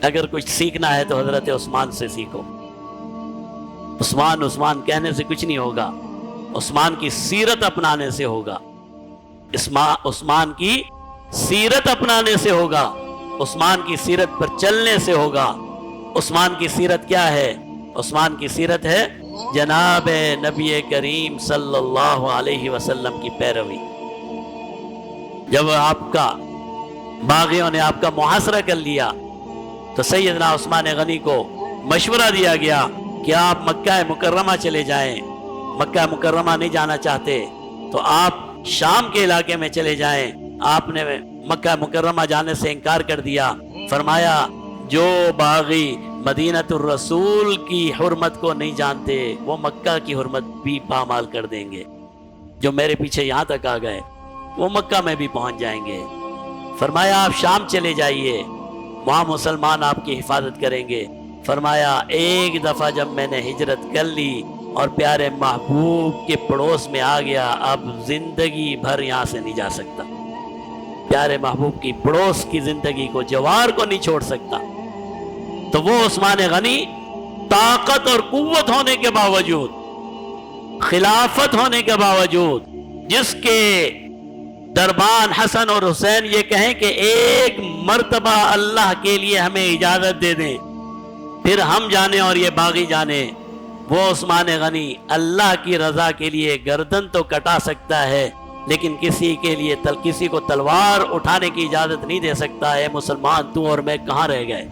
اگر کچھ سیکھنا ہے تو حضرت عثمان سے سیکھو. عثمان عثمان کہنے سے کچھ نہیں ہوگا، عثمان کی سیرت اپنانے سے ہوگا. عثمان کی سیرت اپنانے سے ہوگا، عثمان کی سیرت پر چلنے سے ہوگا. عثمان کی سیرت کیا ہے؟ عثمان کی سیرت ہے جناب نبی کریم صلی اللہ علیہ وسلم کی پیروی. جب آپ کا باغیوں نے آپ کا محاصرہ کر لیا تو سیدنا عثمان غنی کو مشورہ دیا گیا کہ آپ مکہ مکرمہ چلے جائیں. مکہ مکرمہ نہیں جانا چاہتے تو آپ شام کے علاقے میں چلے جائیں. آپ نے مکہ مکرمہ جانے سے انکار کر دیا. فرمایا جو باغی مدینۃ الرسول کی حرمت کو نہیں جانتے وہ مکہ کی حرمت بھی پامال کر دیں گے. جو میرے پیچھے یہاں تک آ گئے وہ مکہ میں بھی پہنچ جائیں گے. فرمایا آپ شام چلے جائیے، وہاں مسلمان آپ کی حفاظت کریں گے. فرمایا ایک دفعہ جب میں نے ہجرت کر لی اور پیارے محبوب کے پڑوس میں آ گیا، اب زندگی بھر یہاں سے نہیں جا سکتا. پیارے محبوب کی پڑوس کی زندگی کو، جوار کو نہیں چھوڑ سکتا. تو وہ عثمان غنی طاقت اور قوت ہونے کے باوجود، خلافت ہونے کے باوجود، جس کے دربان حسن اور حسین یہ کہیں کہ ایک مرتبہ اللہ کے لیے ہمیں اجازت دے دیں پھر ہم جانے اور یہ باغی جانے، وہ عثمان غنی اللہ کی رضا کے لیے گردن تو کٹا سکتا ہے لیکن کسی کو تلوار اٹھانے کی اجازت نہیں دے سکتا ہے. مسلمان تو اور میں کہاں رہ گئے؟